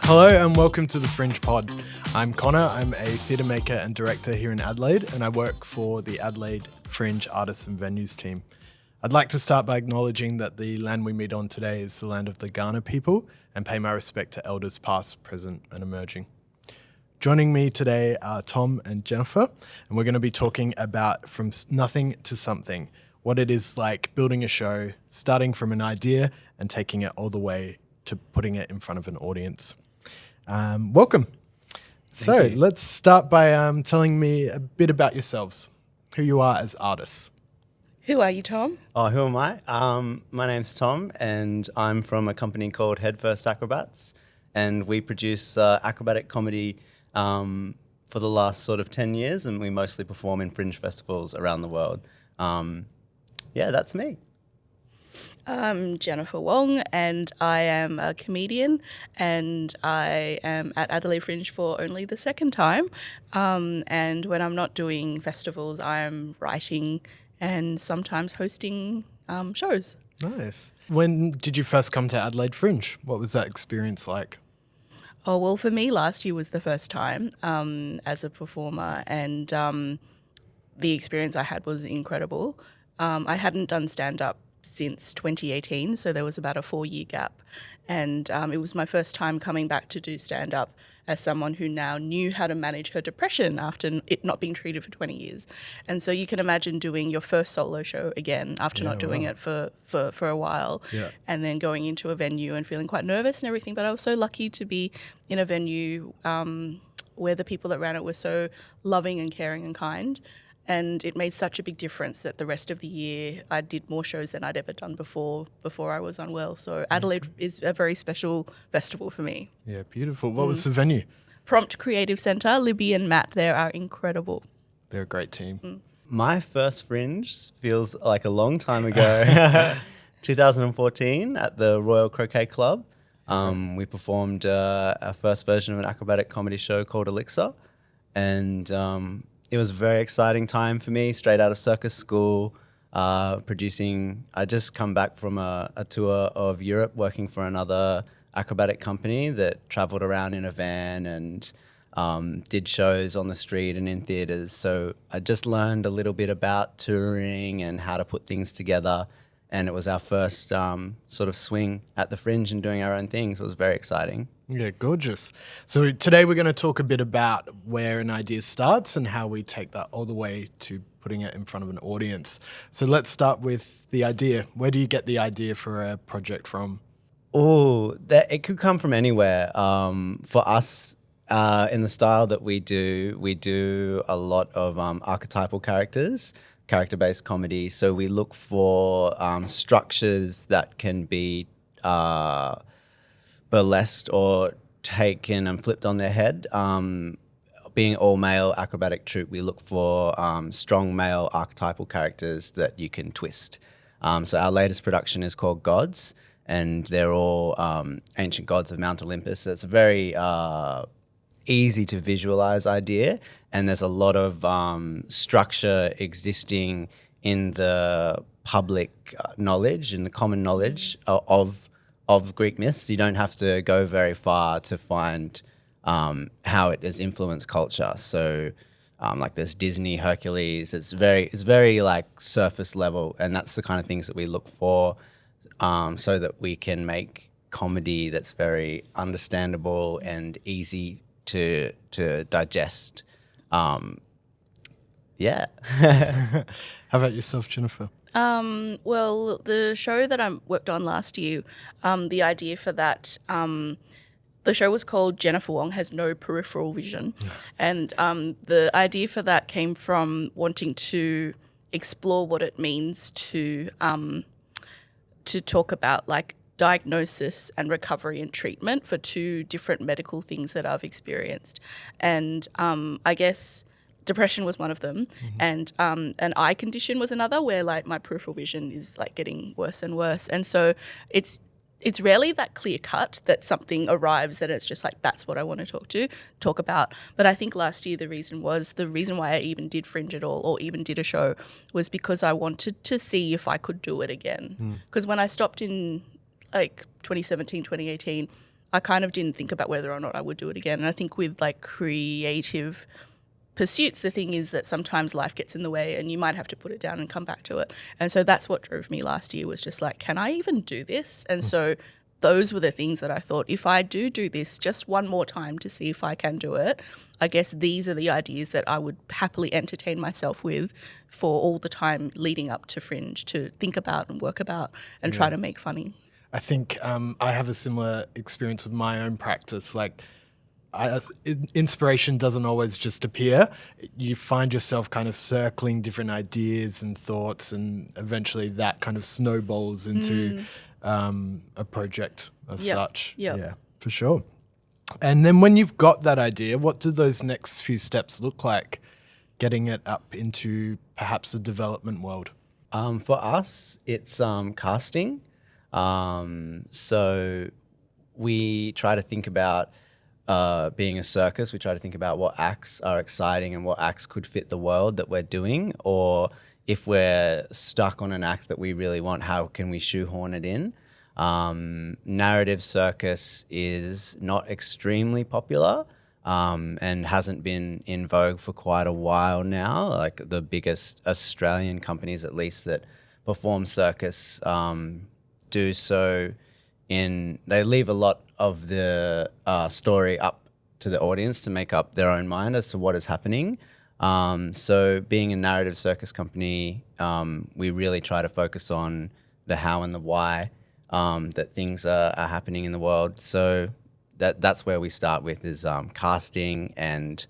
Hello and welcome to the FringePod. I'm Connor, I'm a theatre maker and director here in Adelaide, and I work for the Adelaide Fringe Artists and Venues team. I'd like to start by acknowledging that the land we meet on today is the land of the Kaurna people, and pay my respect to elders past, present and emerging. Joining me today are Tom and Jennifer, and we're going to be talking about From Nothing to Something, what it is like building a show, starting from an idea and taking it all the way to putting it in front of an audience. Welcome. So let's start by telling me a bit about yourselves, who you are as artists. Who are you, Tom? Oh, who am I? My name's Tom, and I'm from a company called First Acrobats, and we produce acrobatic comedy for the last sort of 10 years, and we mostly perform in fringe festivals around the world. That's me. I'm Jennifer Wong, and I am a comedian, and I am at Adelaide Fringe for only the second time. And when I'm not doing festivals, I'm writing and sometimes hosting shows. Nice. When did you first come to Adelaide Fringe? What was that experience like? Oh, well, for me, last year was the first time as a performer, and the experience I had was incredible. I hadn't done stand-up since 2018, so there was about a 4-year gap, and it was my first time coming back to do stand-up as someone who now knew how to manage her depression after it not being treated for 20 years. And so you can imagine doing your first solo show again after not doing it for a while, and then going into a venue and feeling quite nervous and everything. But I was so lucky to be in a venue where the people that ran it were so loving and caring and kind. And it made such a big difference that the rest of the year I did more shows than I'd ever done before I was unwell. So Adelaide is a very special festival for me. Yeah, beautiful. What was the venue? Prompt Creative Centre. Libby and Matt there are incredible. They're a great team. My first Fringe feels like a long time ago. 2014 at the Royal Croquet Club. We performed our first version of an acrobatic comedy show called Elixir, and it was a very exciting time for me, straight out of circus school, producing. I just come back from a tour of Europe working for another acrobatic company that travelled around in a van and did shows on the street and in theatres. So I just learned a little bit about touring and how to put things together. And it was our first sort of swing at the Fringe and doing our own thing. So it was very exciting. Yeah, gorgeous. So today we're going to talk a bit about where an idea starts and how we take that all the way to putting it in front of an audience. So let's start with the idea. Where do you get the idea for a project from? Oh, it could come from anywhere. For us, in the style that we do a lot of archetypal characters, character-based comedy. So we look for structures that can be burlesqued or taken and flipped on their head. Being all-male acrobatic troupe, we look for strong male archetypal characters that you can twist. So our latest production is called Gods, and they're all ancient gods of Mount Olympus. So it's a very easy to visualize idea, and there's a lot of structure existing in the public knowledge, in the common knowledge of Greek myths. You don't have to go very far to find how it has influenced culture. So like there's Disney, Hercules, it's very like surface level, and that's the kind of things that we look for so that we can make comedy that's very understandable and easy to digest. How about yourself, Jennifer? Well, the show that I worked on last year, the idea for that, the show was called Jennifer Wong Has No Peripheral Vision. And the idea for that came from wanting to explore what it means to talk about like diagnosis and recovery and treatment for two different medical things that I've experienced. And I guess depression was one of them, and an eye condition was another, where like my peripheral vision is like getting worse and worse. And so it's rarely that clear cut that something arrives that it's just like, that's what I want to talk about. But I think last year the reason why I even did Fringe at all or even did a show was because I wanted to see if I could do it again. Because when I stopped in like 2017, 2018, I kind of didn't think about whether or not I would do it again. And I think with like creative pursuits, the thing is that sometimes life gets in the way and you might have to put it down and come back to it. And so that's what drove me last year, was just like, can I even do this? And so those were the things that I thought, if I do this just one more time to see if I can do it, I guess these are the ideas that I would happily entertain myself with for all the time leading up to Fringe, to think about and work about and try to make funny. I think I have a similar experience with my own practice. Like, inspiration doesn't always just appear. You find yourself kind of circling different ideas and thoughts, and eventually that kind of snowballs into a project of such. Yeah, for sure. And then when you've got that idea, what do those next few steps look like, getting it up into perhaps the development world? For us, it's casting. So we try to think about being a circus. We try to think about what acts are exciting and what acts could fit the world that we're doing, or if we're stuck on an act that we really want, how can we shoehorn it in? Narrative circus is not extremely popular and hasn't been in vogue for quite a while now. Like the biggest Australian companies, at least, that perform circus do so they leave a lot of the story up to the audience to make up their own mind as to what is happening. So being a narrative circus company, we really try to focus on the how and the why that things are happening in the world. So that's where we start with, is casting and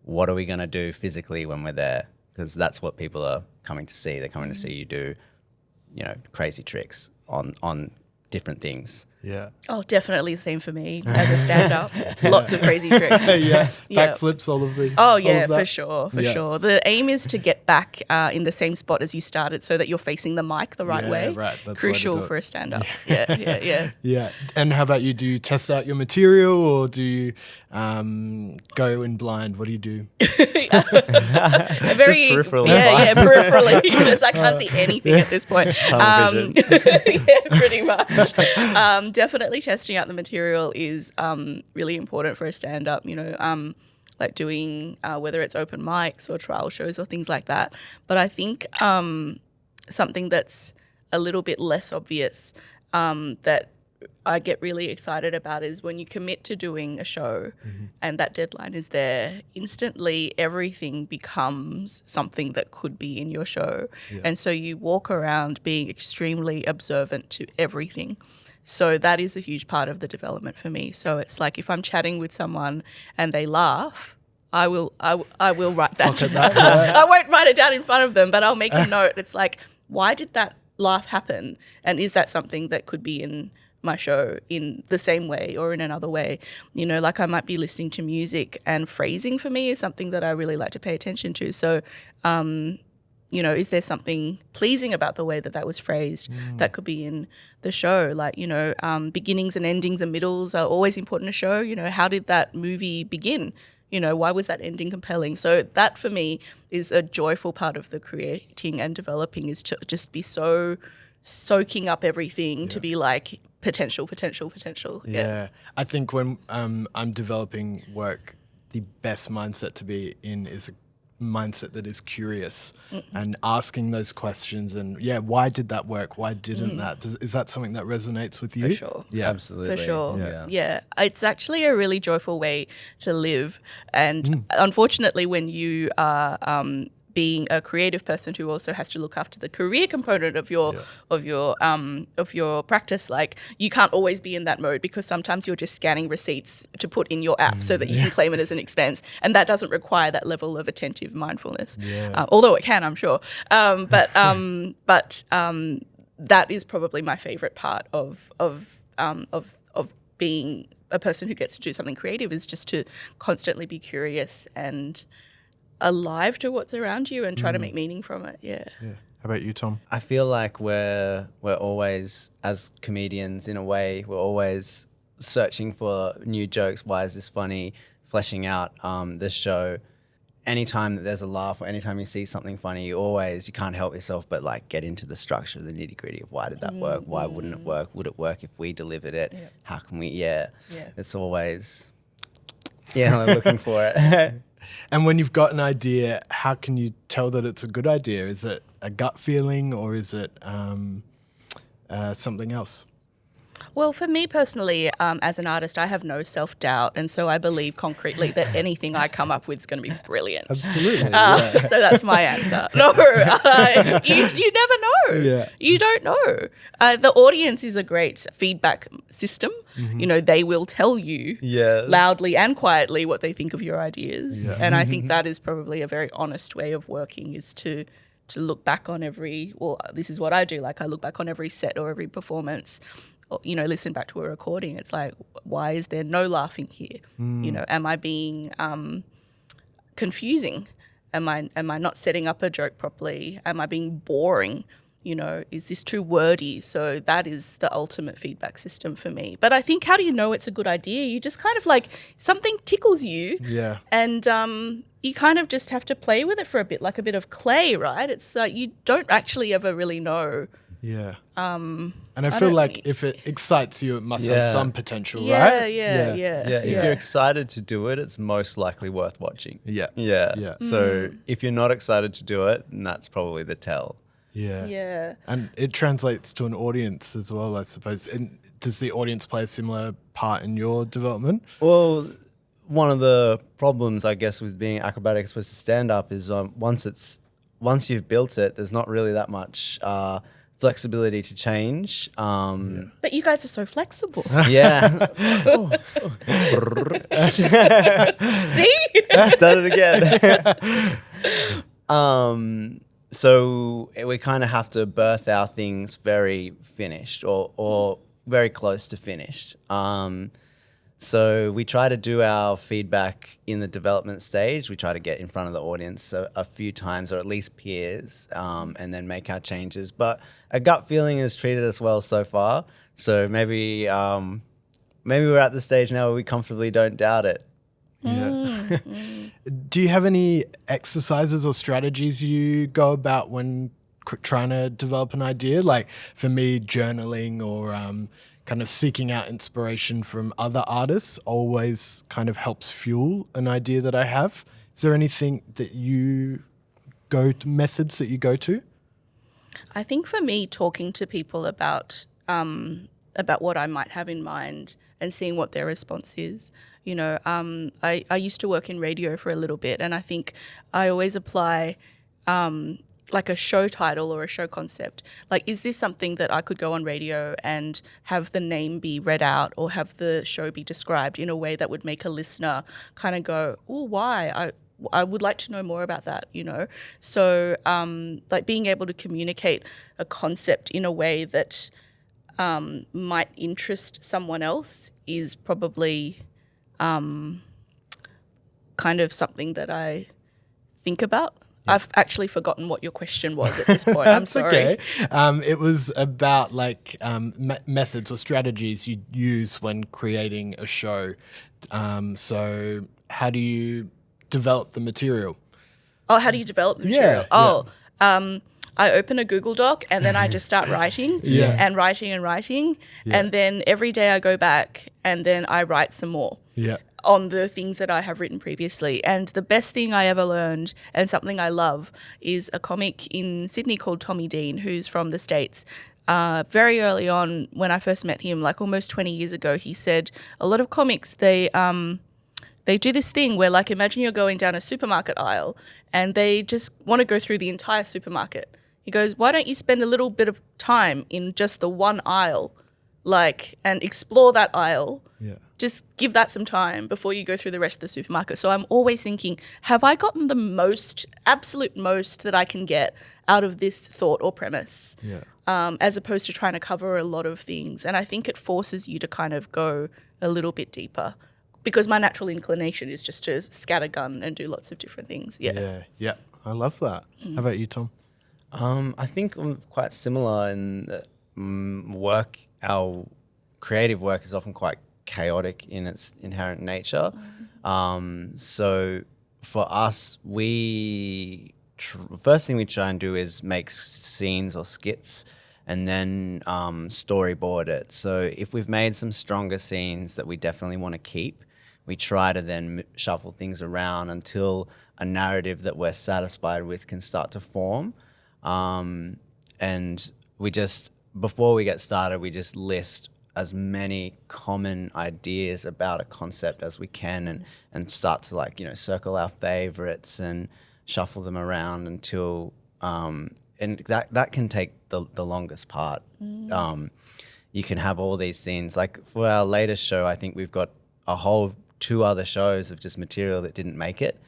what are we going to do physically when we're there, because that's what people are coming to see. They're coming to see you do, crazy tricks on different things. Yeah. Oh, definitely the same for me as a stand-up. Lots of crazy tricks. Backflips, all of the. Oh yeah, for sure. The aim is to get back in the same spot as you started, so that you're facing the mic the right way. Right. That's crucial for a stand-up. Yeah. Yeah. And how about you? Do you test out your material, or do you go in blind? What do you do? Very, just peripherally. Yeah, peripherally. Because I can't see anything at this point. Pretty much. Definitely testing out the material is really important for a stand-up, like doing whether it's open mics or trial shows or things like that. But I think something that's a little bit less obvious that I get really excited about is when you commit to doing a show and that deadline is there, instantly everything becomes something that could be in your show. Yeah. And so you walk around being extremely observant to everything. So that is a huge part of the development for me. So it's like if I'm chatting with someone and they laugh, I will write that down. I won't write it down in front of them, but I'll make a note. It's like, why did that laugh happen? And is that something that could be in my show in the same way or in another way? Like I might be listening to music, and phrasing for me is something that I really like to pay attention to. So, is there something pleasing about the way that was phrased that could be in the show? Like, beginnings and endings and middles are always important to show. How did that movie begin? Why was that ending compelling? So that for me is a joyful part of the creating and developing, is to just be so soaking up everything to be like potential. Yeah. I think when I'm developing work, the best mindset to be in is a mindset that is curious and asking those questions, and why did that work? Why didn't that? Is that something that resonates with you? For sure. Yeah, absolutely. For sure. Yeah. It's actually a really joyful way to live. And unfortunately, when you are being a creative person who also has to look after the career component of your practice, like you can't always be in that mode, because sometimes you're just scanning receipts to put in your app so that you can claim it as an expense, and that doesn't require that level of attentive mindfulness. Although it can, I'm sure. But that is probably my favorite part of being a person who gets to do something creative, is just to constantly be curious and alive to what's around you and try to make meaning from it. Yeah. How about you, Tom? I feel like we're always, as comedians in a way, we're always searching for new jokes. Why is this funny? Fleshing out the show. anytime that there's a laugh or anytime you see something funny, you can't help yourself but like get into the structure, the nitty gritty of why did that work? Why wouldn't it work? Would it work if we delivered it? Yeah. How can we? Yeah. It's always, I'm looking for it. And when you've got an idea, how can you tell that it's a good idea? Is it a gut feeling or is it something else? Well, for me personally, as an artist, I have no self-doubt. And so I believe concretely that anything I come up with is going to be brilliant. Absolutely. So that's my answer. No, you never know. Yeah. You don't know. The audience is a great feedback system. You know, they will tell you loudly and quietly what they think of your ideas. Yeah. And I think that is probably a very honest way of working, is to look back on this is what I do. Like I look back on every set or every performance, or, you know, listen back to a recording. It's like, why is there no laughing here? You know, am I being confusing? Am I not setting up a joke properly? Am I being boring? You know, is this too wordy? So that is the ultimate feedback system for me. But I think, how do you know it's a good idea? You just kind of like, something tickles you. Yeah. And you kind of just have to play with it for a bit, like a bit of clay, right? It's like you don't actually ever really know. Yeah. And I feel like if it excites you, it must have some potential, right? Yeah. If you're excited to do it, it's most likely worth watching. Yeah. So if you're not excited to do it, then that's probably the tell. Yeah. And it translates to an audience as well, I suppose. And does the audience play a similar part in your development? Well, one of the problems, I guess, with being acrobatic as opposed to stand-up is once you've built it, there's not really that much flexibility to change. But you guys are so flexible. Yeah. See? Done it again. So we kind of have to birth our things very finished or very close to finished. So we try to do our feedback in the development stage. We try to get in front of the audience a few times, or at least peers, and then make our changes. But a gut feeling has treated us well so far. So maybe we're at the stage now where we comfortably don't doubt it. Yeah. Do you have any exercises or strategies you go about when trying to develop an idea? Like for me, journaling or kind of seeking out inspiration from other artists always kind of helps fuel an idea that I have. Is there anything that methods that you go to? I think for me, talking to people about what I might have in mind and seeing what their response is. You know, I used to work in radio for a little bit, and I think I always apply like a show title or a show concept. Like, is this something that I could go on radio and have the name be read out or have the show be described in a way that would make a listener kind of go, oh, why? I would like to know more about that, you know? So like being able to communicate a concept in a way that might interest someone else is probably kind of something that I think about. I've actually forgotten what your question was at this point. I'm sorry. Okay. It was about like methods or strategies you use when creating a show. So how do you develop the material? Oh, how do you develop the material? I open a Google Doc and then I just start writing and writing and writing. Yeah. And then every day I go back and then I write some more. Yeah. On the things that I have written previously. And the best thing I ever learned, and something I love, is a comic in Sydney called Tommy Dean, who's from the States. Very early on, when I first met him, like almost 20 years ago, he said a lot of comics, they do this thing where, like, imagine you're going down a supermarket aisle and they just want to go through the entire supermarket. He goes, why don't you spend a little bit of time in just the one aisle, like, and explore that aisle? Yeah. Just give that some time before you go through the rest of the supermarket. So I'm always thinking, have I gotten the absolute most that I can get out of this thought or premise? Yeah. As opposed to trying to cover a lot of things. And I think it forces you to kind of go a little bit deeper, because my natural inclination is just to scattergun and do lots of different things. Yeah. I love that. How about you, Tom? I think I'm quite similar in that our creative work is often quite chaotic in its inherent nature. So for us, first thing we try and do is make scenes or skits and then storyboard it. So if we've made some stronger scenes that we definitely want to keep, we try to then shuffle things around until a narrative that we're satisfied with can start to form. And we just, before we get started, we just list as many common ideas about a concept as we can and start to like, circle our favorites and shuffle them around until, and that can take the longest part. You can have all these scenes. Like for our latest show, I think we've got a whole 2 other shows of just material that didn't make it.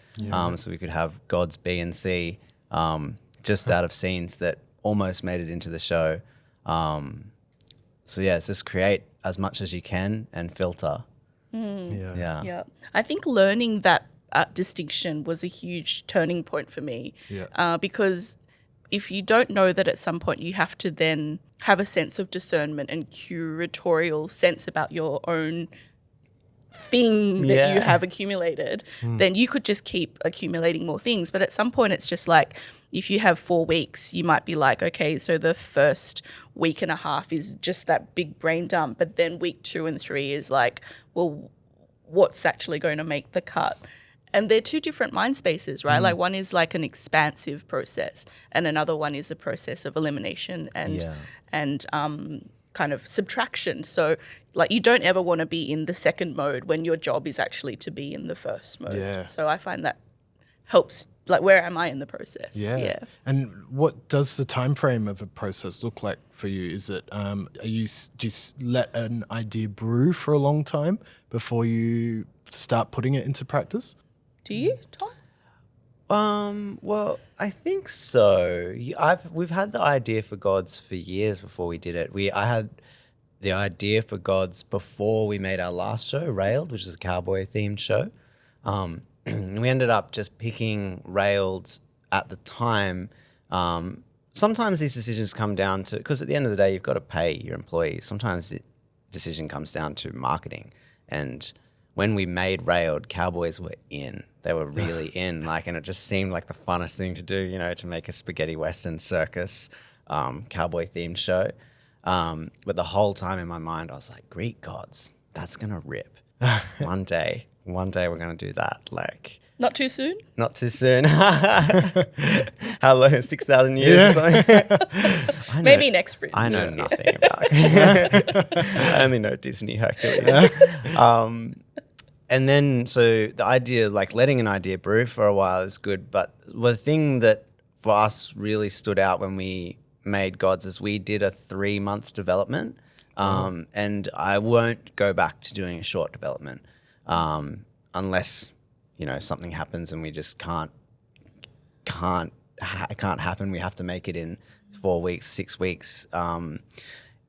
So we could have Gods B and C just out of scenes that almost made it into the show. So yeah, it's just create as much as you can and filter. Yeah. I think learning that distinction was a huge turning point for me. Because if you don't know that at some point you have to then have a sense of discernment and curatorial sense about your own thing that you have accumulated, then you could just keep accumulating more things. But at some point it's just like, if you have 4 weeks, you might be like, okay, so the first week and a half is just that big brain dump. But then week 2 and 3 is like, well, what's actually going to make the cut? And they're 2 different mind spaces, right? Like one is like an expansive process and another one is a process of elimination and kind of subtraction. So like you don't ever want to be in the second mode when your job is actually to be in the first mode. So I find that helps. Like, where am I in the process? Yeah. And what does the time frame of a process look like for you? Is it do you let an idea brew for a long time before you start putting it into practice? Do you, Tom? Well, I think so. We've had the idea for Gods for years before we did it. I had the idea for Gods before we made our last show, Railed, which is a cowboy themed show. We ended up just picking Railed at the time. Sometimes these decisions come down to, because at the end of the day, you've got to pay your employees. Sometimes the decision comes down to marketing. And when we made Railed, cowboys were in. They were really in, and it just seemed like the funnest thing to do, to make a spaghetti western circus cowboy themed show. But the whole time in my mind, I was like, Greek gods, that's going to rip. One day we're going to do that. Like, not too soon? Not too soon. How long? 6,000 years or something? Maybe next Fringe. I know nothing about it. I only know Disney Hercules. And then, so the idea, like letting an idea brew for a while is good. But the thing that for us really stood out when we made Gods is we did a 3-month development. And I won't go back to doing a short development unless, something happens and we just can't happen. We have to make it in 4 weeks, 6 weeks.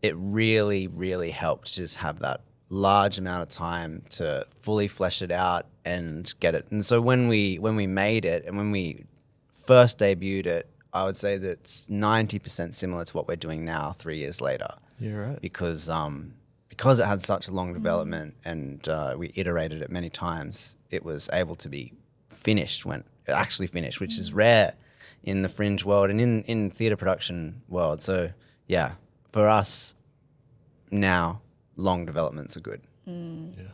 It really, really helped just have that large amount of time to fully flesh it out and get it. And so when we made it and when we first debuted it, I would say that it's 90% similar to what we're doing now 3 years later. Yeah, right. Because it had such a long development and we iterated it many times, it was able to be finished when it actually finished, which is rare in the Fringe world and in theatre production world. So yeah, for us now, long developments are good. Yeah.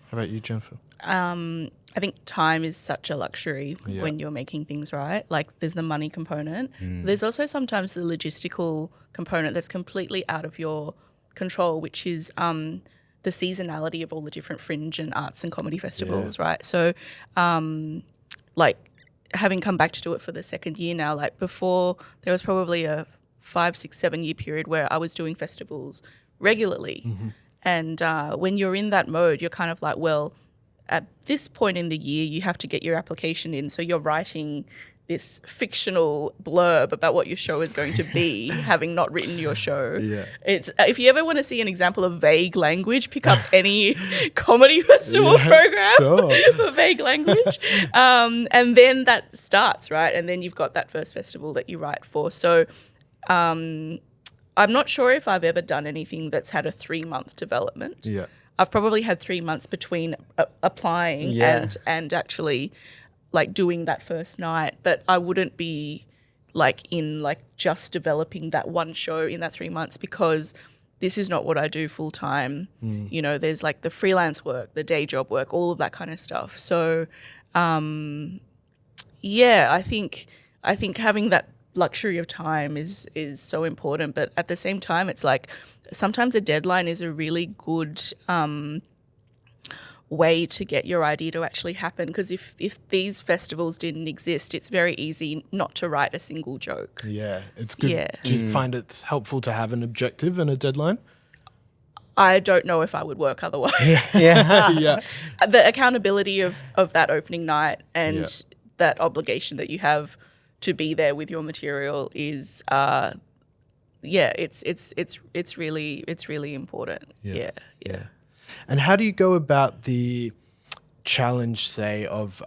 How about you, Jennifer? I think time is such a luxury when you're making things right. Like there's the money component. There's also sometimes the logistical component that's completely out of your control, which is the seasonality of all the different Fringe and arts and comedy festivals, right? So like having come back to do it for the 2nd year now, like before there was probably a 5, 6, 7 year period where I was doing festivals regularly. And when you're in that mode, you're kind of like, well, at this point in the year, you have to get your application in. So you're writing this fictional blurb about what your show is going to be, having not written your show. Yeah. It's if you ever want to see an example of vague language, pick up any comedy festival program for vague language. And then that starts, right? And then you've got that first festival that you write for. So I'm not sure if I've ever done anything that's had a 3-month development. Yeah. I've probably had 3 months between applying and actually like doing that first night, but I wouldn't be like in like just developing that one show in that 3 months, because this is not what I do full time. You know, there's like the freelance work, the day job work, all of that kind of stuff. So, yeah, I think having that luxury of time is so important. But at the same time, it's like sometimes a deadline is a really good way to get your idea to actually happen, because if these festivals didn't exist, it's very easy not to write a single joke. Yeah, it's good. Yeah. Do you find it's helpful to have an objective and a deadline? I don't know if I would work otherwise. Yeah. The accountability of that opening night and that obligation that you have to be there with your material is it's really important. Yeah. And how do you go about the challenge, say, of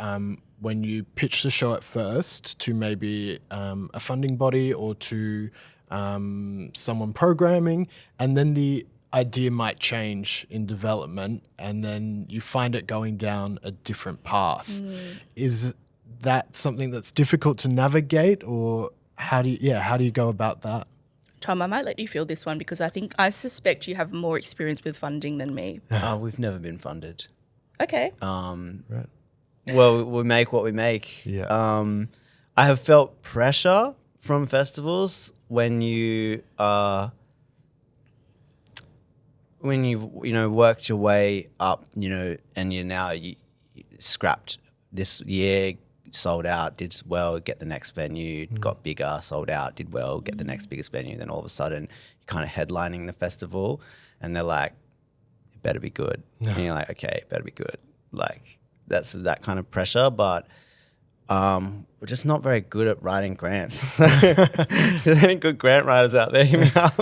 when you pitch the show at first to maybe a funding body or to someone programming, and then the idea might change in development, and then you find it going down a different path? Is that something that's difficult to navigate, or how do you go about that? Tom, I might let you field this one, because I suspect you have more experience with funding than me. We've never been funded. Okay. Right. Well, we make what we make. Yeah. I have felt pressure from festivals when you worked your way up, and you scrapped this year, sold out, did well, get the next venue, got bigger, sold out, did well, get the next biggest venue. Then all of a sudden you're kind of headlining the festival, and they're like, it better be good. And you're like, okay, it better be good. Like that's that kind of pressure, but we're just not very good at writing grants. If there's any good grant writers out there, hit me up.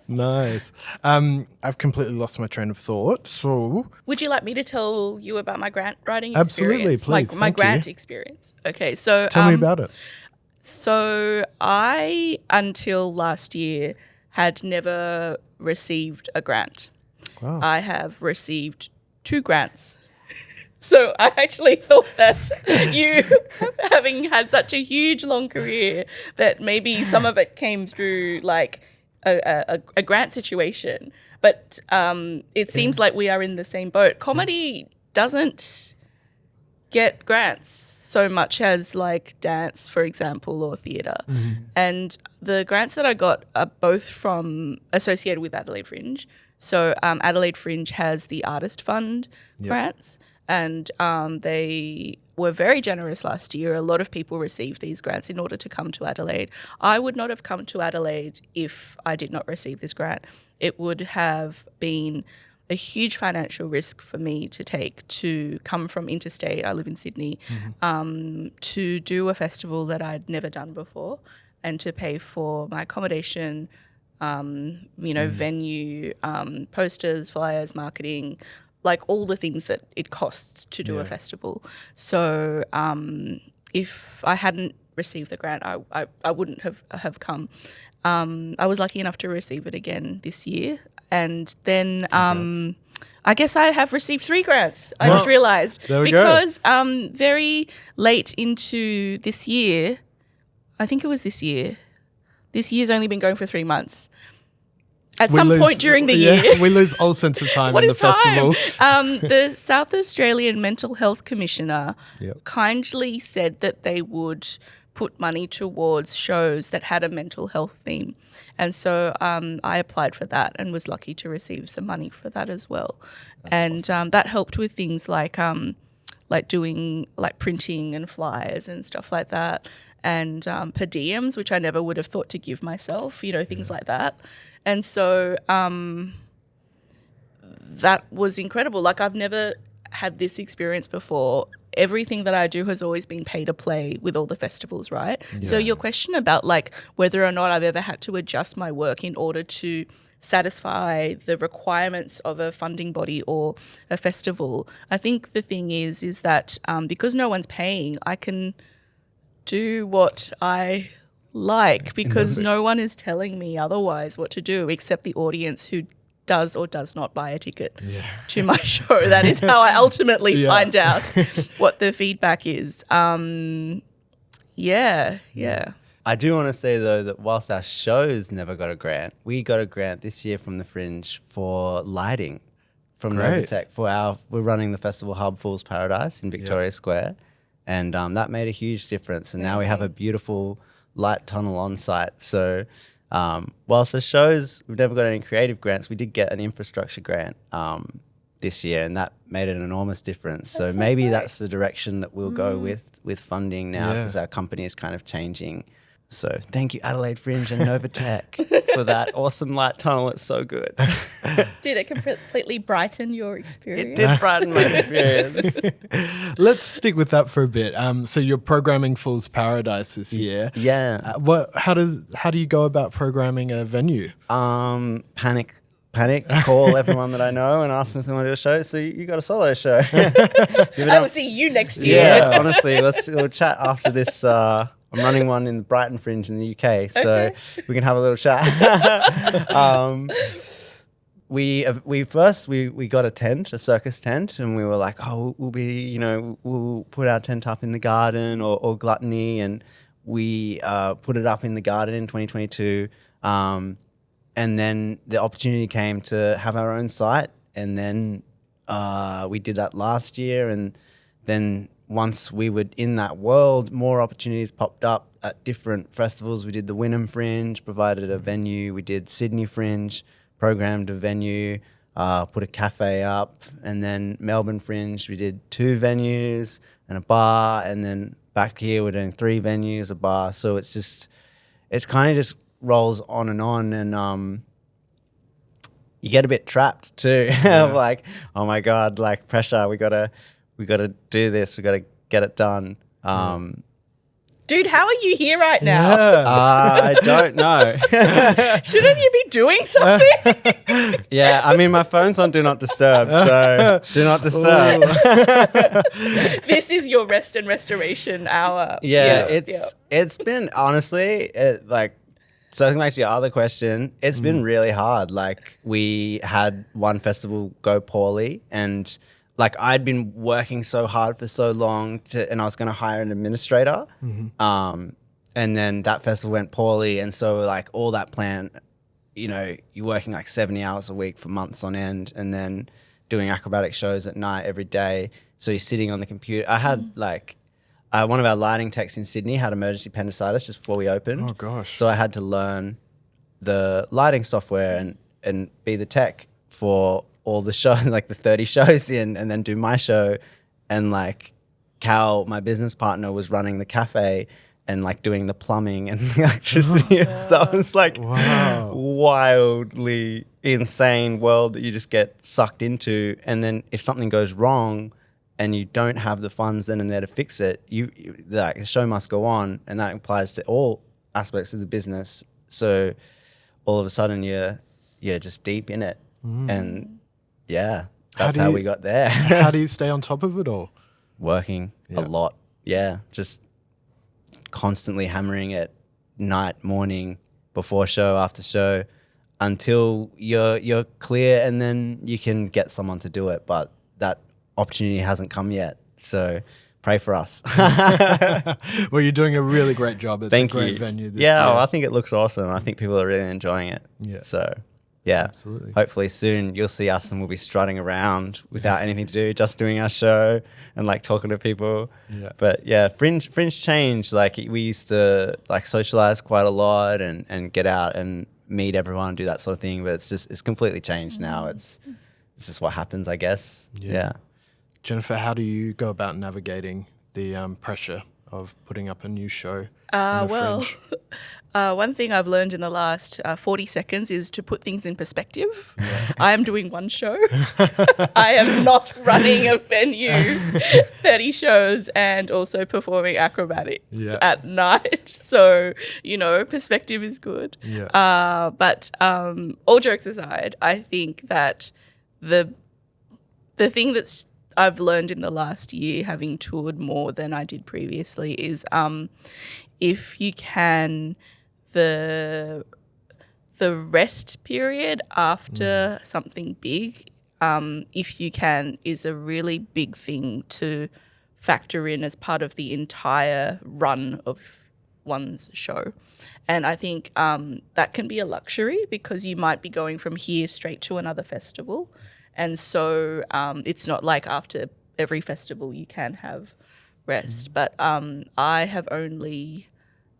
Nice. I've completely lost my train of thought. So, would you like me to tell you about my grant writing absolutely, experience? please. My Thank grant you. experience. Okay, so Tell me about it. So I, until last year, had never received a grant. Wow. I have received 2 grants. So I actually thought that you, having had such a huge, long career, that maybe some of it came through like a grant situation. But it seems like we are in the same boat. Comedy doesn't get grants so much as like dance, for example, or theatre. And the grants that I got are both associated with Adelaide Fringe. So Adelaide Fringe has the Artist Fund grants, and they were very generous last year. A lot of people received these grants in order to come to Adelaide. I would not have come to Adelaide if I did not receive this grant. It would have been a huge financial risk for me to take to come from interstate, I live in Sydney, to do a festival that I'd never done before, and to pay for my accommodation, venue, posters, flyers, marketing, like all the things that it costs to do a festival. So if I hadn't received the grant, I wouldn't have come. I was lucky enough to receive it again this year. And then I guess I have received 3 grants. I just realised. There we because very late into this year, I think it was this year. This year's only been going for 3 months. At some point during the year. We lose all sense of time What in is the festival. The South Australian Mental Health Commissioner kindly said that they would put money towards shows that had a mental health theme. And so I applied for that and was lucky to receive some money for that as well. That's awesome. That helped with things like doing like printing and flyers and stuff like that, and per diems, which I never would have thought to give myself, things like that. And so that was incredible. Like, I've never had this experience before. Everything that I do has always been pay to play with all the festivals, right? Yeah. So your question about like whether or not I've ever had to adjust my work in order to satisfy the requirements of a funding body or a festival, I think the thing is that because no one's paying, I can do what I like, because no one is telling me otherwise what to do except the audience who does or does not buy a ticket to my show. That is how I ultimately find out what the feedback is. Yeah. I do want to say, though, that whilst our shows never got a grant, we got a grant this year from the Fringe for lighting from Novatech. We're running the festival hub Fool's Paradise in Victoria Square, and that made a huge difference. And now we have a beautiful light tunnel on site. So whilst the shows, we've never got any creative grants, we did get an infrastructure grant this year, and that made an enormous difference. So maybe that's the direction that we'll go with funding now, because our company is kind of changing. So thank you, Adelaide Fringe and Novatech, for that awesome light tunnel. It's so good. Did it completely brighten your experience? It did brighten my experience. Let's stick with that for a bit. So you're programming Fool's Paradise this year. Yeah. How do you go about programming a venue? Panic. Call everyone that I know and ask them if they want to do a show. So you got a solo show. I will see you next year. Yeah, honestly, we'll chat after this. I'm running one in the Brighton Fringe in the UK, so we can have a little chat. We got a tent, a circus tent, and we were like, we'll put our tent up in the garden or Gluttony, and we put it up in the garden in 2022. And then the opportunity came to have our own site, and then we did that last year, and then once we were in that world, more opportunities popped up at different festivals. We did the Wynnum Fringe, provided a venue. We did Sydney Fringe, programmed a venue, put a cafe up. And then Melbourne Fringe, we did 2 venues and a bar. And then back here, we're doing 3 venues, a bar. So it's kind of just rolls on. And you get a bit trapped too. Of like, oh my God, like pressure, we gotta do this. We got to get it done. Dude, how are you here right now? I don't know. Shouldn't you be doing something? Yeah, I mean, my phone's on Do Not Disturb, so Do Not Disturb. This is your rest and restoration hour. It's been, honestly, circling back to your other question, it's been really hard. Like, we had one festival go poorly, and like I'd been working so hard for so long and I was going to hire an administrator. And then that festival went poorly. And so like all that plan, you're working like 70 hours a week for months on end, and then doing acrobatic shows at night every day. So you're sitting on the computer. I had one of our lighting techs in Sydney had emergency appendicitis just before we opened. Oh gosh. So I had to learn the lighting software and be the tech for all the shows, like the 30 shows in, and then do my show. And like Cal, my business partner, was running the cafe and like doing the plumbing and the electricity and stuff. It's like wildly insane world that you just get sucked into. And then if something goes wrong and you don't have the funds then and there to fix it, the show must go on, and that applies to all aspects of the business. So all of a sudden you're just deep in it. And yeah, that's how we got there. How do you stay on top of it all? Working a lot. Yeah, just constantly hammering it night, morning, before show, after show, until you're clear, and then you can get someone to do it. But that opportunity hasn't come yet. So pray for us. Well, you're doing a really great job. It's a great venue this year. Well, I think it looks awesome. I think people are really enjoying it. Yeah. So yeah, absolutely. Hopefully soon you'll see us and we'll be strutting around without anything to do, just doing our show and like talking to people. Yeah. But yeah, Fringe changed. Like we used to like socialize quite a lot and get out and meet everyone, do that sort of thing. But it's completely changed now. It's just what happens, I guess. Yeah. Jennifer, how do you go about navigating the pressure of putting up a new show? One thing I've learned in the last 40 seconds is to put things in perspective. I am doing one show. I am not running a venue, 30 shows, and also performing acrobatics at night. So, perspective is good. Yeah. But all jokes aside, I think that the thing that's I've learned in the last year, having toured more than I did previously, is if you can, the the rest period after something big, if you can, is a really big thing to factor in as part of the entire run of one's show. And I think that can be a luxury because you might be going from here straight to another festival. And so it's not like after every festival you can have rest. But I have only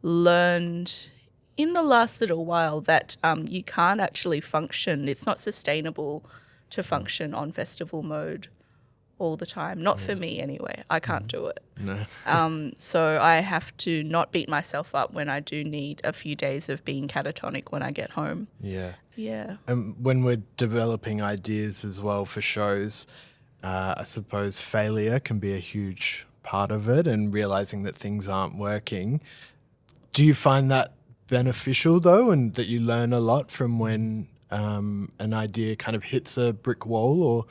learned in the last little while that you can't actually function. It's not sustainable to function on festival mode all the time. Not for me anyway. I can't do it. No. So I have to not beat myself up when I do need a few days of being catatonic when I get home. Yeah. Yeah. And when we're developing ideas as well for shows, I suppose failure can be a huge part of it, and realizing that things aren't working. Do you find that beneficial though, and that you learn a lot from when an idea kind of hits a brick wall or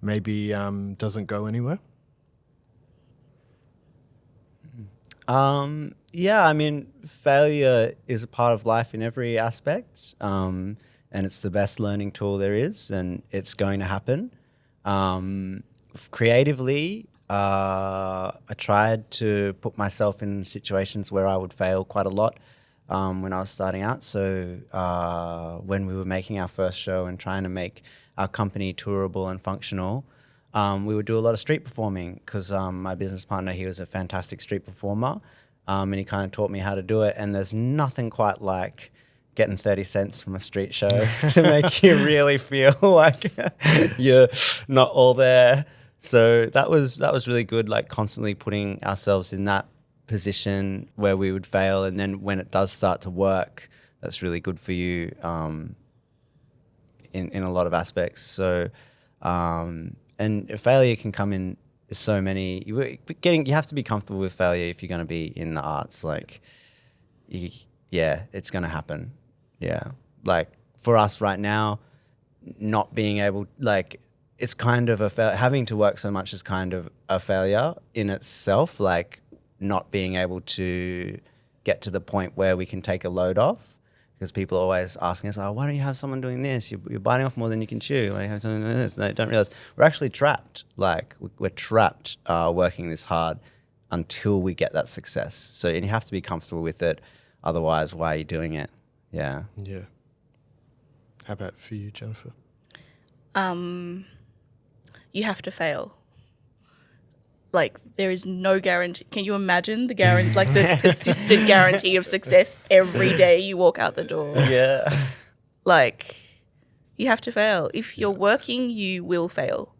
maybe doesn't go anywhere? Yeah, I mean, failure is a part of life in every aspect, and it's the best learning tool there is, and it's going to happen. Creatively, I tried to put myself in situations where I would fail quite a lot when I was starting out. So when we were making our first show and trying to make our company tourable and functional, we would do a lot of street performing because my business partner, he was a fantastic street performer, and he kind of taught me how to do it. And there's nothing quite like getting 30 cents from a street show to make you really feel like you're not all there. So that was really good, like constantly putting ourselves in that position where we would fail, and then when it does start to work, that's really good for you in a lot of aspects. So and failure can come in so many. You have to be comfortable with failure if you're going to be in the arts. Like, it's going to happen. Yeah, like for us right now, not being able, like, it's kind of having to work so much is kind of a failure in itself. Like, not being able to get to the point where we can take a load off, because people are always asking us, "Oh, why don't you have someone doing this? You're biting off more than you can chew. Why don't you have someone doing this?" And they don't realize we're actually trapped. Like, we're trapped working this hard until we get that success. So, and you have to be comfortable with it. Otherwise, why are you doing it? Yeah. Yeah. How about for you, Jennifer? You have to fail. Like, there is no guarantee. Can you imagine the guarantee, like the persistent guarantee of success every day you walk out the door? Yeah. Like, you have to fail. If you're working, you will fail.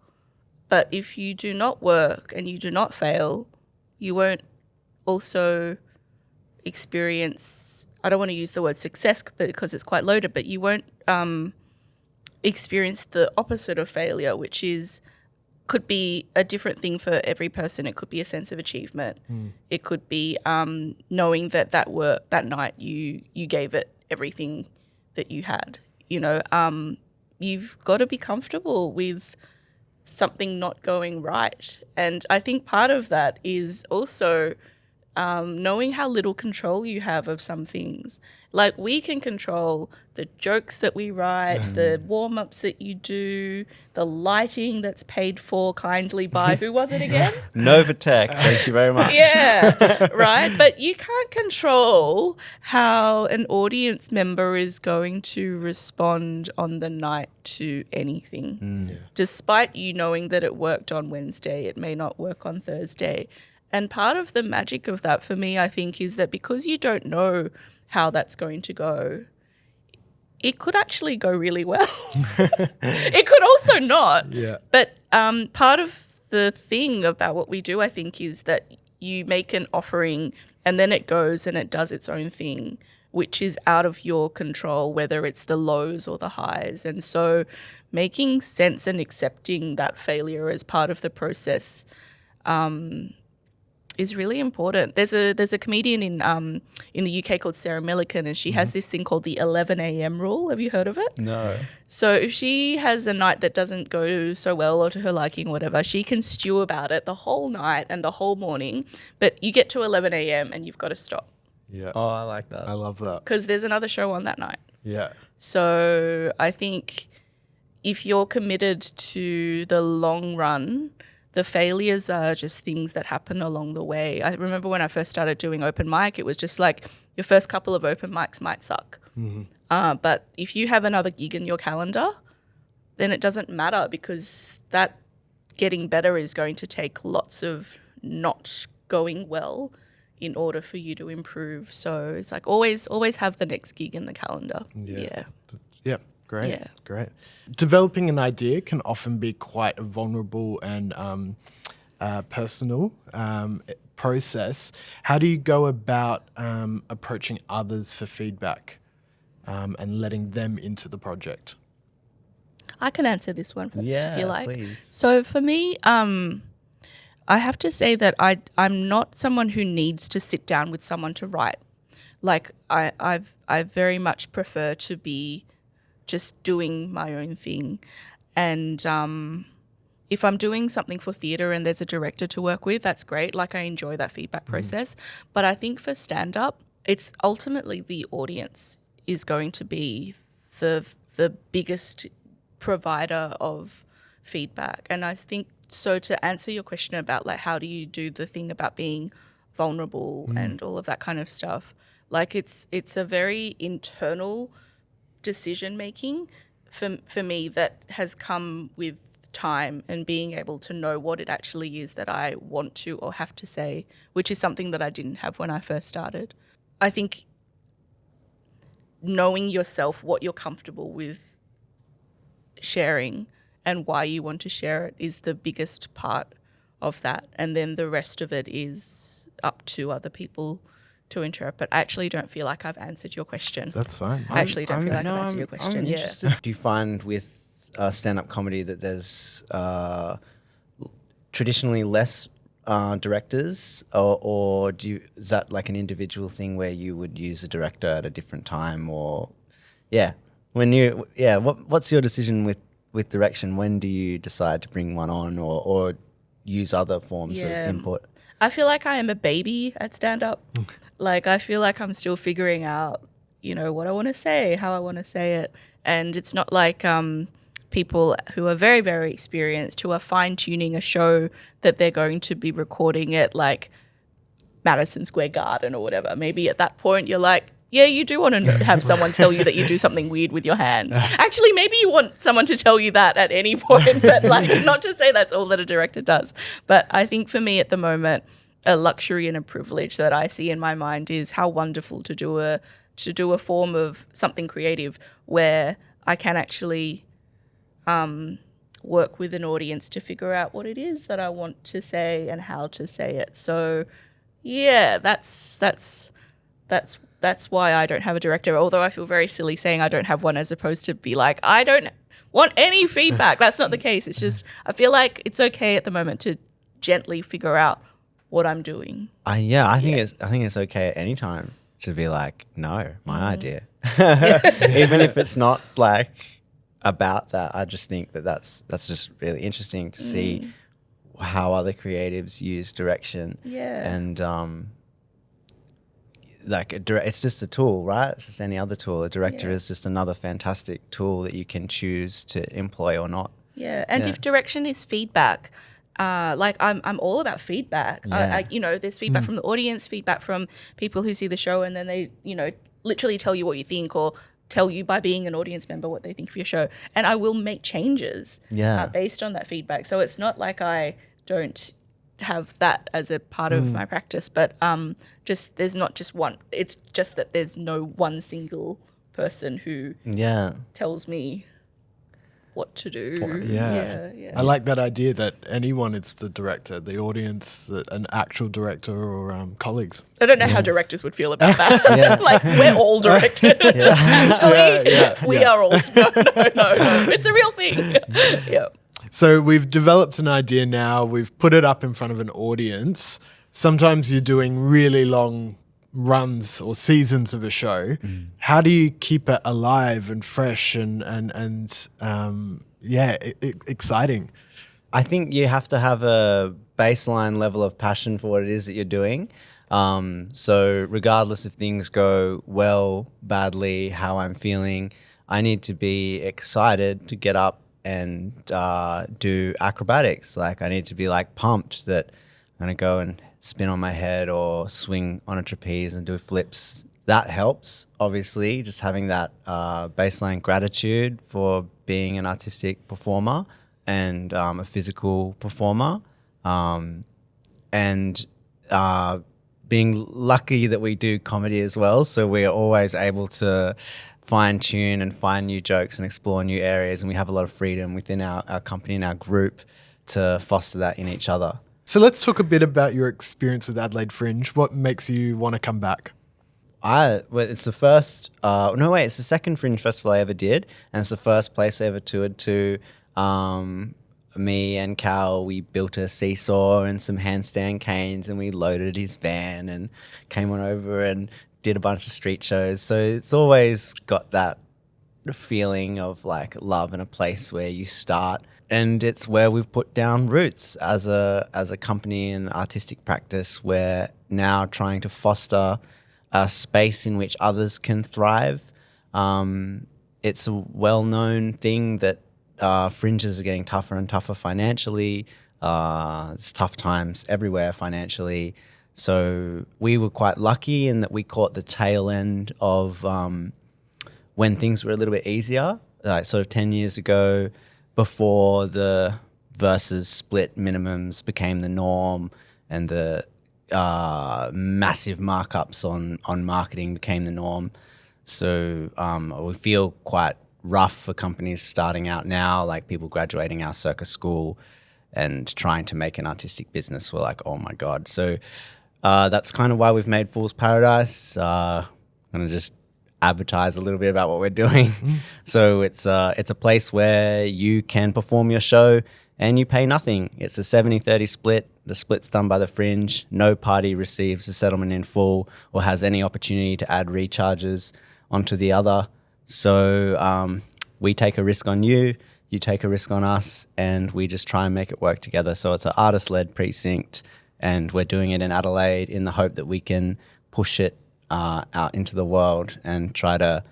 But if you do not work and you do not fail, you won't also experience, I don't want to use the word success because it's quite loaded, but you won't experience the opposite of failure, which could be a different thing for every person. It could be a sense of achievement. It could be knowing that that night you gave it everything that you had. You know, you've got to be comfortable with something not going right. And I think part of that is also knowing how little control you have of some things. Like, we can control the jokes that we write, the warm-ups that you do, the lighting that's paid for kindly by, who was it again? Novatech, thank you very much. Yeah, right? But you can't control how an audience member is going to respond on the night to anything. Despite you knowing that it worked on Wednesday, it may not work on Thursday. And part of the magic of that for me, I think, is that because you don't know how that's going to go, it could actually go really well. It could also not. Yeah. But part of the thing about what we do, I think, is that you make an offering and then it goes and it does its own thing, which is out of your control, whether it's the lows or the highs. And so making sense and accepting that failure as part of the process is really important. There's a comedian in the UK called Sarah Millican, and she has this thing called the 11 a.m. rule. Have you heard of it? No. So if she has a night that doesn't go so well or to her liking, whatever, she can stew about it the whole night and the whole morning. But you get to 11 a.m. and you've got to stop Yeah. Oh, I like that. I love that. because there's another show on that night. Yeah. So I think if you're committed to the long run, the failures are just things that happen along the way. I remember when I first started doing open mic, it was just like your first couple of open mics might suck. But if you have another gig in your calendar, then it doesn't matter, because that getting better is going to take lots of not going well in order for you to improve. So it's like always have the next gig in the calendar. Yeah. Yeah, great. Yeah. Great. Developing an idea can often be quite a vulnerable and personal process. How do you go about approaching others for feedback and letting them into the project? I can answer this one first if you like. Please. So for me, I have to say that I'm not someone who needs to sit down with someone to write. Like I very much prefer to be just doing my own thing. And if I'm doing something for theatre and there's a director to work with, that's great. Like I enjoy that feedback process. But I think for stand-up, it's ultimately the audience is going to be the biggest provider of feedback. And I think, so to answer your question about like how do you do the thing about being vulnerable and all of that kind of stuff, like it's a very internal decision making for me that has come with time and being able to know what it actually is that I want to or have to say, which is something that I didn't have when I first started. I think knowing yourself, what you're comfortable with sharing and why you want to share it is the biggest part of that. And then the rest of it is up to other people to interpret. I actually don't feel like I've answered your question. That's fine. I actually don't feel like I've answered your question. I'm interested. Do you find with stand-up comedy that there's traditionally less directors, or is that like an individual thing where you would use a director at a different time, or what's your decision with direction? When do you decide to bring one on or use other forms of input? I feel like I am a baby at stand-up. Like I feel like I'm still figuring out, what I want to say, how I want to say it. And it's not like people who are very, very experienced who are fine-tuning a show that they're going to be recording at like Madison Square Garden or whatever. Maybe at that point you're like, yeah, you do want to have someone tell you that you do something weird with your hands. Actually, maybe you want someone to tell you that at any point, but like not to say that's all that a director does. But I think for me at the moment, a luxury and a privilege that I see in my mind is how wonderful to do a form of something creative where I can actually work with an audience to figure out what it is that I want to say and how to say it. So yeah, that's why I don't have a director, although I feel very silly saying I don't have one as opposed to be like, I don't want any feedback. That's not the case. It's just, I feel like it's okay at the moment to gently figure out what I'm doing. I think it's okay at any time to be like, no, my idea. Even if it's not like about that, I just think that's just really interesting to see how other creatives use direction. Yeah. And it's just a tool, right? It's just any other tool. A director is just another fantastic tool that you can choose to employ or not. Yeah, and if direction is feedback, like I'm all about feedback. Yeah. There's feedback from the audience, feedback from people who see the show, and then they, literally tell you what you think or tell you by being an audience member what they think of your show. And I will make changes based on that feedback. So it's not like I don't have that as a part of my practice, but just there's not just one. It's just that there's no one single person who tells me what to do. Yeah. I like that idea that anyone is the director, the audience, an actual director or colleagues. I don't know how directors would feel about that. Like, we're all directors. Actually, we are all. No. It's a real thing. Yeah. So we've developed an idea now. We've put it up in front of an audience. Sometimes you're doing really long runs or seasons of a show. How do you keep it alive and fresh and exciting? I think you have to have a baseline level of passion for what it is that you're doing. So regardless if things go well, badly, how I'm feeling, I need to be excited to get up and do acrobatics. Like I need to be like pumped that I'm going to go and spin on my head or swing on a trapeze and do flips. That helps, obviously, just having that baseline gratitude for being an artistic performer and a physical performer. And being lucky that we do comedy as well. So we're always able to fine tune and find new jokes and explore new areas. And we have a lot of freedom within our company and our group to foster that in each other. So let's talk a bit about your experience with Adelaide Fringe. What makes you want to come back? It's the first, it's the second Fringe Festival I ever did. And it's the first place I ever toured to. Me and Cal, we built a seesaw and some handstand canes and we loaded his van and came on over and did a bunch of street shows. So it's always got that feeling of like love and a place where you start. And it's where we've put down roots as a company and artistic practice. We're now trying to foster a space in which others can thrive. It's a well-known thing that fringes are getting tougher and tougher financially. It's tough times everywhere financially. So we were quite lucky in that we caught the tail end of when things were a little bit easier, like sort of 10 years ago, before the versus split minimums became the norm and the massive markups on marketing became the norm. So we feel quite rough for companies starting out now, like people graduating our circus school and trying to make an artistic business. We're like, oh my God. So that's kind of why we've made Fool's Paradise. I'm going to just advertise a little bit about what we're doing. So it's a place where you can perform your show and you pay nothing. It's a 70-30 split. The split's done by the Fringe. No party receives a settlement in full or has any opportunity to add recharges onto the other. So we take a risk on you, you take a risk on us, and we just try and make it work together. So it's an artist-led precinct, and we're doing it in Adelaide in the hope that we can push it out into the world and try to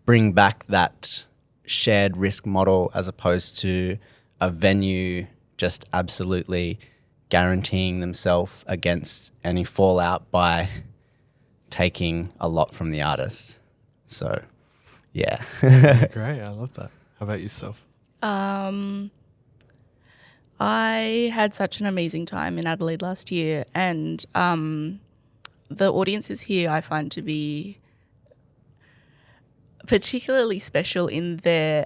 bring back that shared risk model as opposed to a venue just absolutely guaranteeing themselves against any fallout by taking a lot from the artists. So, yeah. Great, I love that. How about yourself? I had such an amazing time in Adelaide last year, and the audiences here I find to be particularly special in their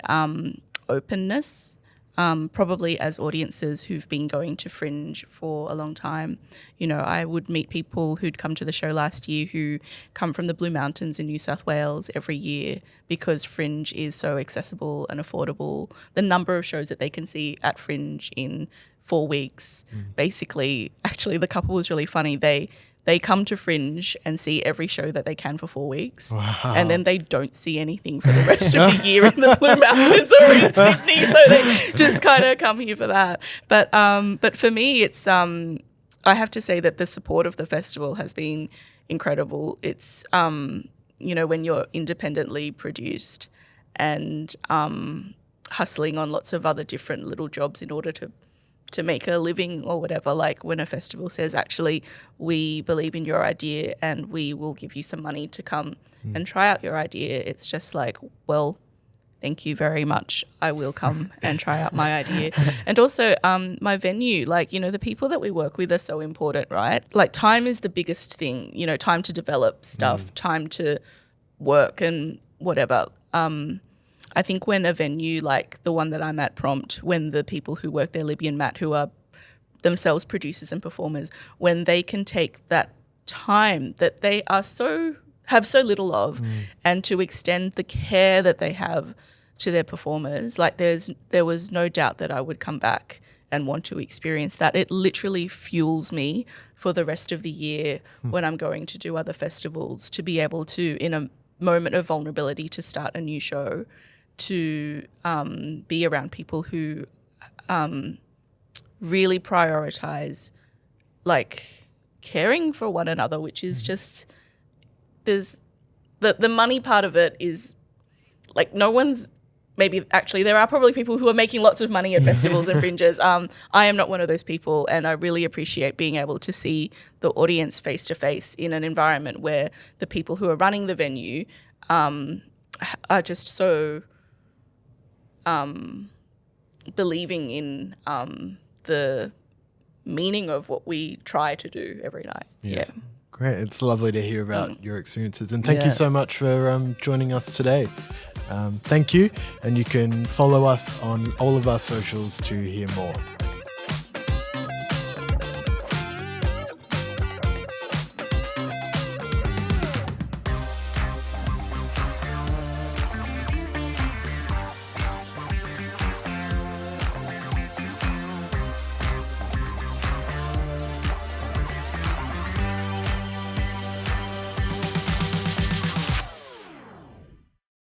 openness. Probably as audiences who've been going to Fringe for a long time. You know, I would meet people who'd come to the show last year who come from the Blue Mountains in New South Wales every year because Fringe is so accessible and affordable. The number of shows that they can see at Fringe in 4 weeks, basically, actually the couple was really funny. They come to Fringe and see every show that they can for 4 weeks. Wow. And then they don't see anything for the rest of the year in the Blue Mountains or in Sydney. So they just kind of come here for that. But for me, it's I have to say that the support of the festival has been incredible. It's, you know, when you're independently produced and hustling on lots of other different little jobs in order to make a living or whatever, like when a festival says, actually, we believe in your idea and we will give you some money to come and try out your idea. It's just like, well, thank you very much. I will come and try out my idea. And also my venue, like, you know, the people that we work with are so important, right? Like time is the biggest thing, you know, time to develop stuff, time to work and whatever. I think when a venue like the one that I'm at, Prompt, when the people who work there, Libby and Matt, who are themselves producers and performers, when they can take that time that they are have so little of and to extend the care that they have to their performers, like there was no doubt that I would come back and want to experience that. It literally fuels me for the rest of the year when I'm going to do other festivals, to be able to, in a moment of vulnerability, to start a new show, to be around people who really prioritize like caring for one another, which is just, there's the money part of it is like no one's. Maybe actually there are probably people who are making lots of money at festivals and fringes. I am not one of those people, and I really appreciate being able to see the audience face to face in an environment where the people who are running the venue are just so believing in the meaning of what we try to do every night. Yeah. Great. It's lovely to hear about your experiences. And thank you so much for joining us today. Thank you. And you can follow us on all of our socials to hear more.